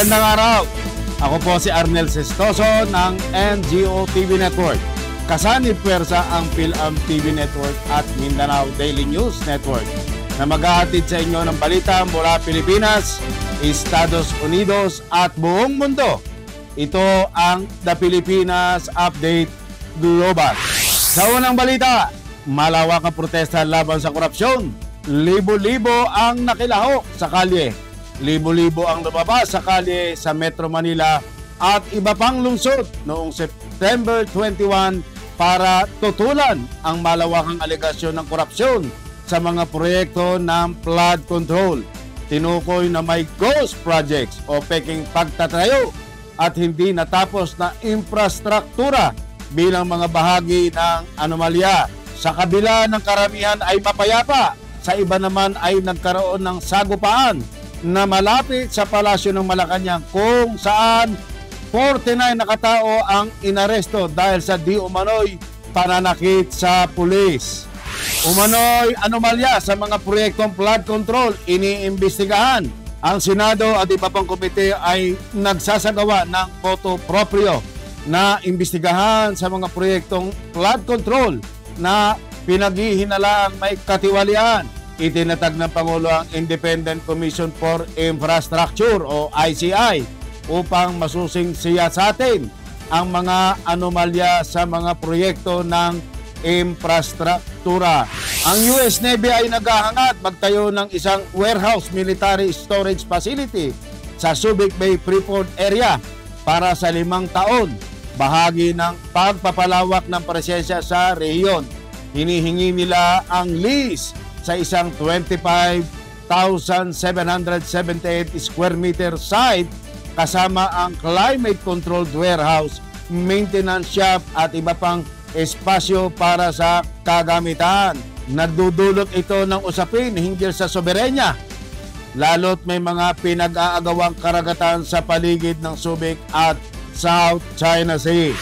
Magandang araw! Ako po si Arnel Sestoso ng NGO TV Network. Kasani puwersa ang PhilAm TV Network at Mindanao Daily News Network na maghahatid sa inyo ng balita mula Pilipinas, Estados Unidos at buong mundo. Ito ang The Pilipinas Update Global. Sa unang balita, malawak ang protesta laban sa korupsyon. Libo-libo ang nakilahok sa kalye. Libo-libo ang lumabas sa kalye sa Metro Manila at iba pang lungsod noong September 21 para tutulan ang malawakang alegasyon ng korupsyon sa mga proyekto ng flood control. Tinukoy na may ghost projects o peking pagtatayo at hindi natapos na infrastruktura bilang mga bahagi ng anomalya. Sa kabila ng karamihan ay mapayapa, sa iba naman ay nagkaroon ng sagupaan na malapit sa palasyo ng Malacanang kung saan 49 na katao ang inaresto dahil sa di umano'y pananakit sa pulis. Umano'y anomalya sa mga proyektong flood control iniimbestigahan. Ang Senado at iba pang komite ay nagsasagawa ng voto proprio na imbestigahan sa mga proyektong flood control na pinaghihinalaang may katiwalian. Itinatag ng Pangulo ang Independent Commission for Infrastructure o ICI upang masusing siyasatin ang mga anomalya sa mga proyekto ng infrastruktura. Ang US Navy ay naghahangad magtayo ng isang warehouse military storage facility sa Subic Bay Freeport area para sa 5 taon, bahagi ng pagpapalawak ng presensya sa rehiyon. Hinihingi nila ang lease sa isang 25,778 square meter site kasama ang climate-controlled warehouse, maintenance shop at iba pang espasyo para sa kagamitan. Nagdudulot ito ng usapin hinggil sa soberenya, lalo't may mga pinag-aagawang karagatan sa paligid ng Subic at South China Sea.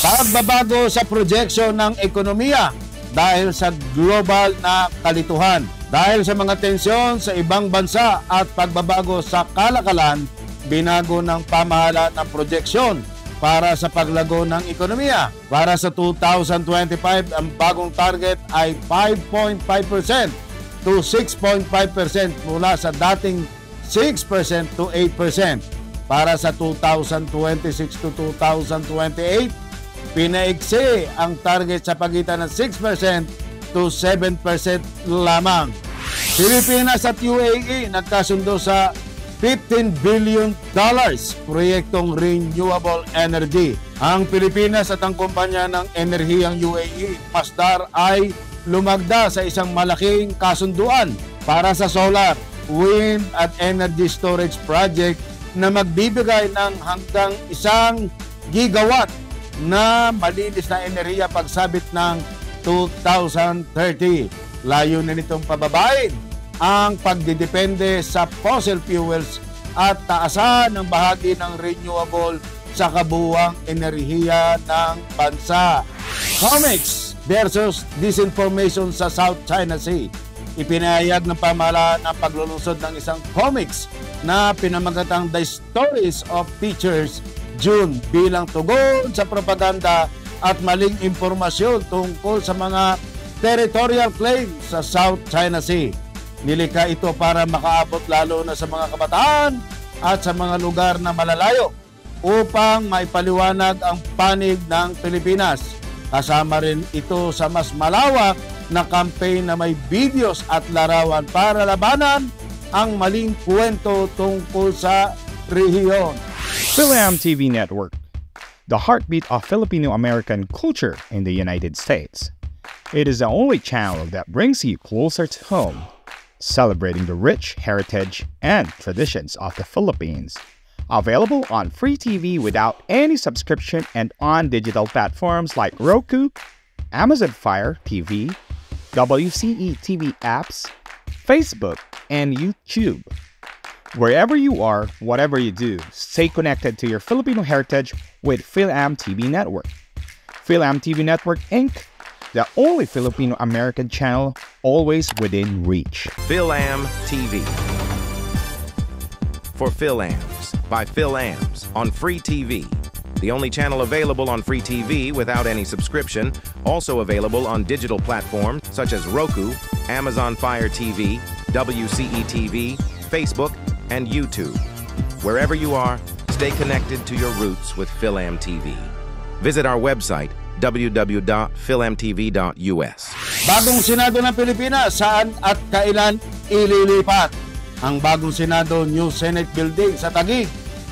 Pagbabago sa projection ng ekonomiya dahil sa global na kalituhan. Dahil sa mga tensyon sa ibang bansa at pagbabago sa kalakalan, binago ng pamahalaan ang projection para sa paglago ng ekonomiya. Para sa 2025, ang bagong target ay 5.5% to 6.5% mula sa dating 6% to 8%. Para sa 2026 to 2028, pinaigsi ang target sa pagitan ng 6% to 7% lamang. Pilipinas at UAE nagkasundo sa $15 billion proyektong renewable energy. Ang Pilipinas at ang kumpanya ng enerhiyang UAE, Masdar, ay lumagda sa isang malaking kasunduan para sa solar, wind at energy storage project na magbibigay ng hanggang 1 gigawatt na malinis na enerhiya pagsabit ng 2030. Layunin nitong pababain ang pagdidepende sa fossil fuels at taasan ng bahagi ng renewable sa kabuuang enerhiya ng bansa. Comics versus disinformation sa South China Sea. Ipinahayag ng pamahalaan ang paglulunsod ng isang comics na pinamagatang The Stories of Teachers June bilang tugon sa propaganda at maling impormasyon tungkol sa mga territorial claims sa South China Sea. Nilikha ito para makaabot lalo na sa mga kabataan at sa mga lugar na malalayo upang maipaliwanag ang panig ng Pilipinas. Kasama rin ito sa mas malawak na campaign na may videos at larawan para labanan ang maling kwento tungkol sa rehiyon. Philam TV Network, the heartbeat of Filipino-American culture in the United States. It is the only channel that brings you closer to home, celebrating the rich heritage and traditions of the Philippines. Available on free TV without any subscription and on digital platforms like Roku, Amazon Fire TV, WCE TV apps, Facebook, and YouTube. Wherever you are, whatever you do, stay connected to your Filipino heritage with Philam TV Network. Philam TV Network Inc., the only Filipino-American channel always within reach. Philam TV. For Philams, by Philams, on Free TV. The only channel available on Free TV without any subscription, also available on digital platforms such as Roku, Amazon Fire TV, WCE TV, Facebook, and YouTube. Wherever you are, stay connected to your roots with Philam TV. Visit our website, www.philamtv.us. Bagong Senado ng Pilipinas, saan at kailan ililipat? Ang bagong Senado New Senate Building sa Taguig,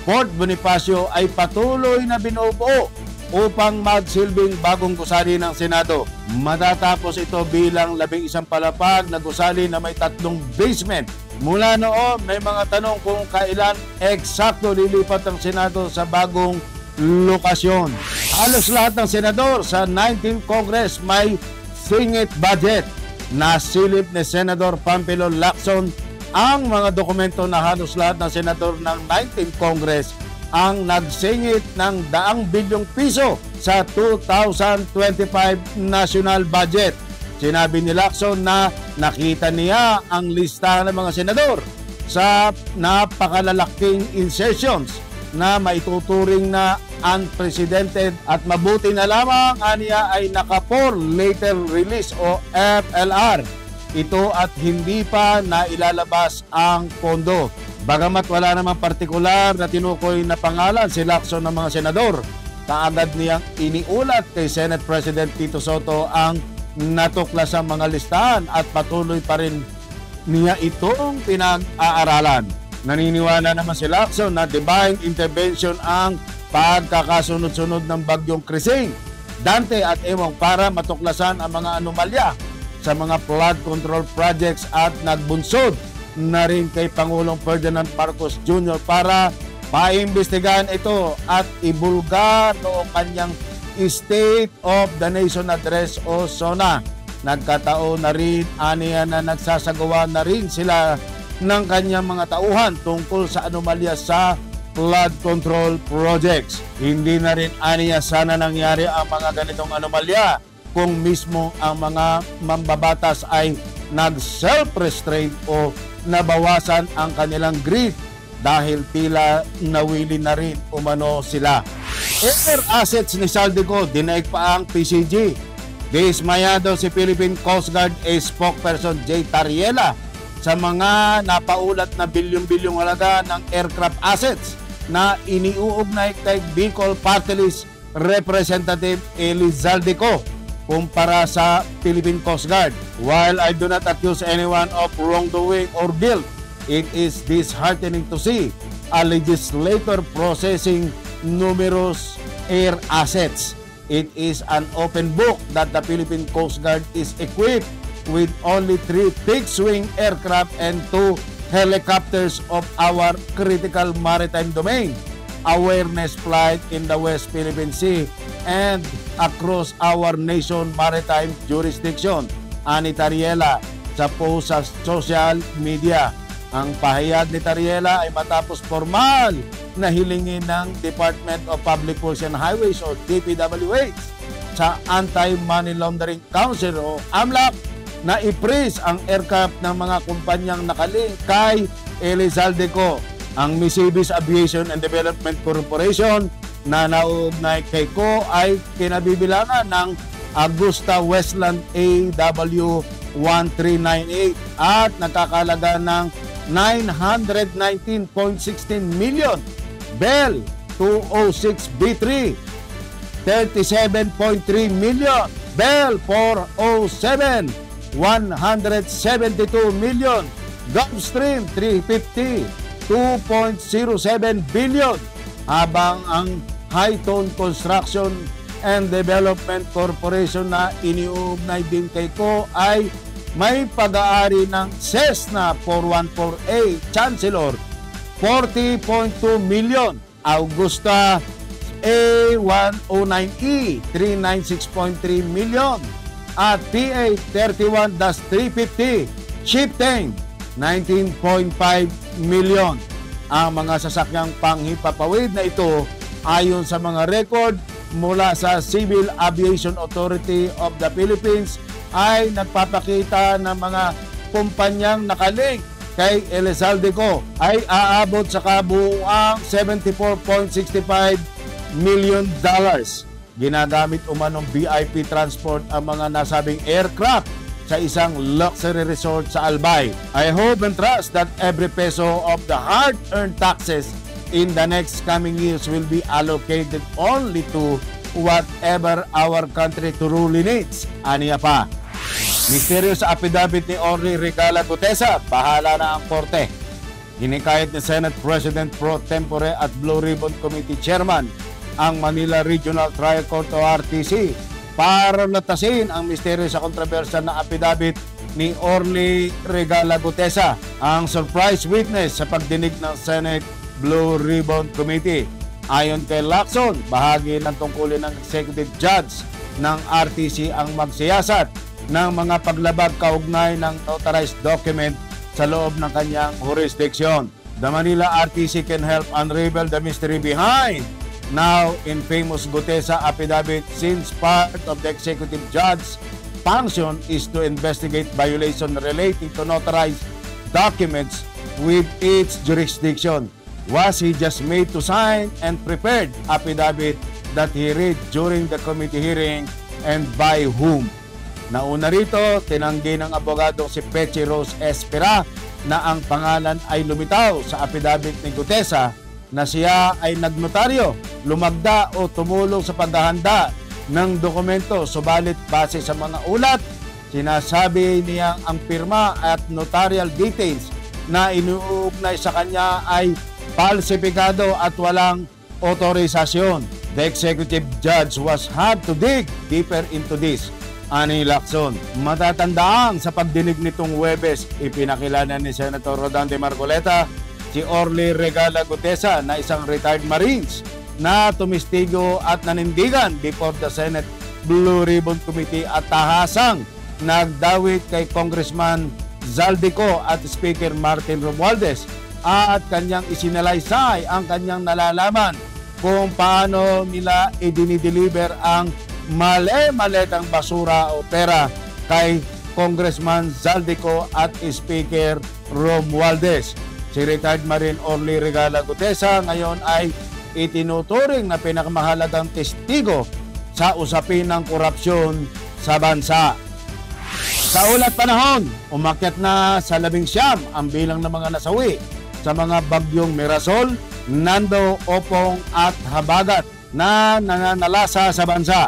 Fort Bonifacio ay patuloy na binubuo upang magsilbing bagong gusali ng Senado. Matatapos ito bilang 11 palapag na gusali na may 3 basement. Mula noon, may mga tanong kung kailan eksakto lilipat ang Senado sa bagong lokasyon. Halos lahat ng senador sa 19th Congress may singit budget. Nasilip ni Senador Pampilo Lacson ang mga dokumento na halos lahat ng senador ng 19th Congress ang nagsingit ng 100 bilyong piso sa 2025 national budget. Sinabi ni Lacson na nakita niya ang listahan ng mga senador sa napakalalaking insertions na maituturing na unprecedented at mabuti na lamang aniya ay naka-for later release o FLR. Ito at hindi pa nailalabas ang pondo. Bagamat wala namang partikular na tinukoy na pangalan si Lacson ng mga senador, kaagad niyang iniulat kay Senate President Tito Soto ang natuklasang mga listahan at patuloy pa rin niya itong pinag-aaralan. Naniniwala naman si Lacson na divine intervention ang pagkakasunod-sunod ng bagyong Krising, Dante at Emong para matuklasan ang mga anomalya sa mga flood control projects at nagbunsod na rin kay Pangulong Ferdinand Marcos Jr. para paimbestigahan ito at ibulgar noong kanyang State of the Nation Address o SONA. Nagkataon na rin aniya na nagsasagawa na rin sila ng kanyang mga tauhan tungkol sa anomalya sa flood control projects. Hindi na rin aniya sana nangyari ang mga ganitong anomalya kung mismo ang mga mambabatas ay nag-self-restraint o nabawasan ang kanilang greed dahil tila nawili na rin umano sila. Air assets ni Saldico, dinaig pa ang PCG. Dismayado si Philippine Coast Guard spokesperson J. Tariela sa mga napaulat na bilyong-bilyong halaga ng aircraft assets na iniuugnay kay Bicol Party List Representative Eli Zaldico kumpara sa Philippine Coast Guard. While I do not accuse anyone of wrongdoing or guilt, it is disheartening to see a legislator processing numerous air assets. It is an open book that the Philippine Coast Guard is equipped with only 3 fixed-wing aircraft and 2 helicopters of our critical maritime domain awareness flight in the West Philippine Sea and across our nation maritime jurisdiction. Ani Tariela sa post sa social media. Ang pahayag ni Tariela ay matapos formal na hilingin ng Department of Public Works and Highways o DPWH sa Anti-Money Laundering Council o AMLAC na i-freeze ang aircraft ng mga kumpanyang nakalink kay Eli Zaldico. Ang Misibis Aviation and Development Corporation, na nauugnay kay Ko ay kinabibilangan ng Augusta Westland AW 1398 at nakakalaga ng 919.16 million. Bell 206B3 37.3 million. Bell 407 172 million. Gulfstream 350 2.07 billion. Habang ang Hightone Construction and Development Corporation na iniuugnay din kay Ko ay may pag-aari ng Cessna 414A Chancellor 40.2 million. Augusta A109E 396.3 million. At PA31-350 Chieftain 19.5 million. Ang mga sasakyang panghipapawid na ito ayon sa mga record mula sa Civil Aviation Authority of the Philippines ay nagpapakita ng mga kumpanyang nakalink kay Elizalde Ko ay aabot sa kabuuang $74.65 million. Ginagamit umanong VIP transport ang mga nasabing aircraft sa isang luxury resort sa Albay. I hope and trust that every peso of the hard-earned taxes in the next coming years will be allocated only to whatever our country truly needs. Aniya pa. Misteryo sa affidavit ni Orly Regala Gutesa, bahala na ang korte. Ginikayat ni Senate President Pro Tempore at Blue Ribbon Committee Chairman ang Manila Regional Trial Court o RTC para latasin ang misteryo sa kontrobersya na affidavit ni Orly Regala Gutesa, ang surprise witness sa pagdinig ng Senate Blue Ribbon Committee. Ayon kay Lacson, bahagi ng tungkulin ng executive judge ng RTC ang magsiyasat ng mga paglabag kaugnay ng notarized document sa loob ng kanyang jurisdiction. The Manila RTC can help unravel the mystery behind now infamous Gutesa affidavit, since part of the executive judge's function is to investigate violation relating to notarized documents with its jurisdiction. Was he just made to sign and prepared affidavit that he read during the committee hearing, and by whom? Nauna rito, tinanggi ng abogado si Peche Rose Espera na ang pangalan ay lumitaw sa affidavit ni Gutesa na siya ay nagnotaryo, lumagda o tumulong sa paghahanda ng dokumento. Subalit base sa mga ulat, sinasabi niya ang pirma at notarial details na inuugnay sa kanya ay falsifikado at walang otorisasyon. The executive judge was had to dig deeper into this. Ani Lacson, matatandaan sa pagdinig nitong Huwebes, ipinakilala ni Senator Rodante Marcoleta si Orly Regala Gutesa na isang retired Marines na tumistigo at nanindigan before the Senate Blue Ribbon Committee at tahasang nagdawit kay Congressman Zaldico at Speaker Martin Romualdez at kanyang isinalaysay ang kanyang nalalaman kung paano nila idinideliver ang mali-maletang basura o pera kay Congressman Zaldico at Speaker Romualdez. Si retired Marine Orly Regala Gutesa ngayon ay itinuturing na pinakamahalagang testigo sa usapin ng korupsyon sa bansa. Sa ulat panahon, umakyat na sa 19 ang bilang ng mga nasawi sa mga bagyong Mirasol, Nando, Opong at Habagat na nananalasa sa bansa.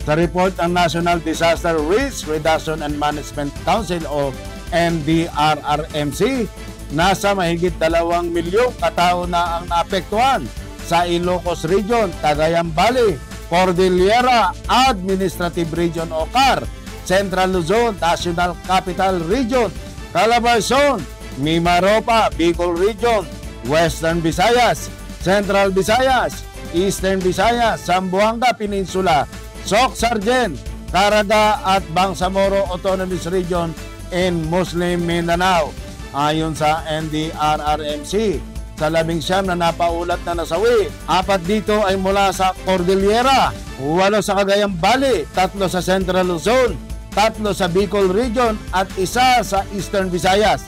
Sa report ng National Disaster Risk Reduction and Management Council o NDRRMC, nasa mahigit 2 milyong katao na ang naapektuhan sa Ilocos Region, Cagayan Valley, Cordillera Administrative Region o CAR, Central Luzon, National Capital Region, Calabarzon, Mimaropa, Bicol Region, Western Visayas, Central Visayas, Eastern Visayas, Zamboanga Peninsula, Soc-Sargen, Caraga at Bangsamoro Autonomous Region in Muslim Mindanao. Ayon sa NDRRMC, sa 19 na napaulat na nasawi, 4 dito ay mula sa Cordillera, 8 sa Cagayan Valley, 3 sa Central Luzon, 3 sa Bicol Region at 1 sa Eastern Visayas.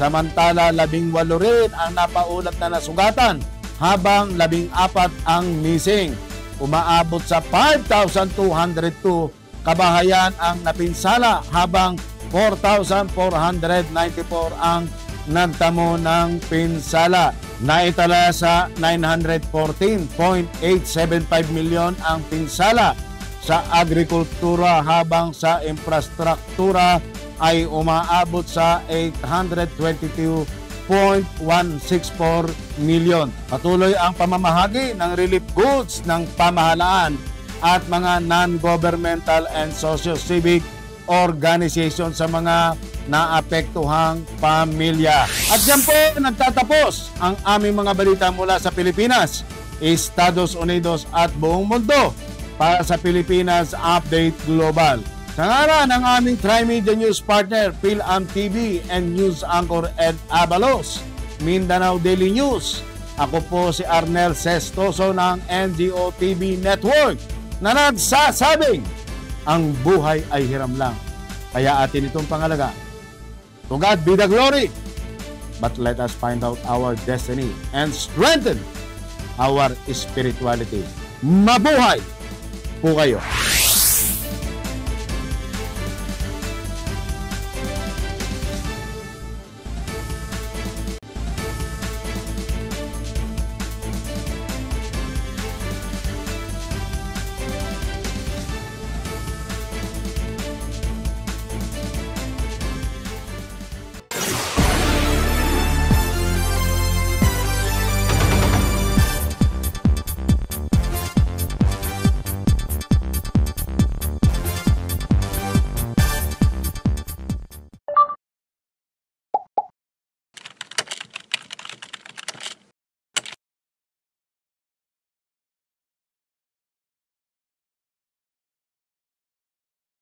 Samantala, 18 rin ang napaulat na nasugatan habang 14 ang missing. umaabot sa 5,202 kabahayan ang napinsala habang 4,494 ang nagtamo ng pinsala. Naitala sa 914.875 milyon ang pinsala sa agrikultura habang sa infrastruktura ay umaabot sa 822.164 milyon. Patuloy ang pamamahagi ng relief goods ng pamahalaan at mga non-governmental and socio-civic organization sa mga naapektuhang pamilya. At yan po nagtatapos ang aming mga balita mula sa Pilipinas, Estados Unidos at buong mundo para sa Pilipinas Update Global. Sa ngalan ng aming Trimedia News partner, PhilAm TV and News Anchor Ed Abalos, Mindanao Daily News. Ako po si Arnel Sestoso ng NGO TV Network na nagsasabing ang buhay ay hiram lang. Kaya atin itong pangalaga. To God be the glory. But let us find out our destiny and strengthen our spirituality. Mabuhay po kayo!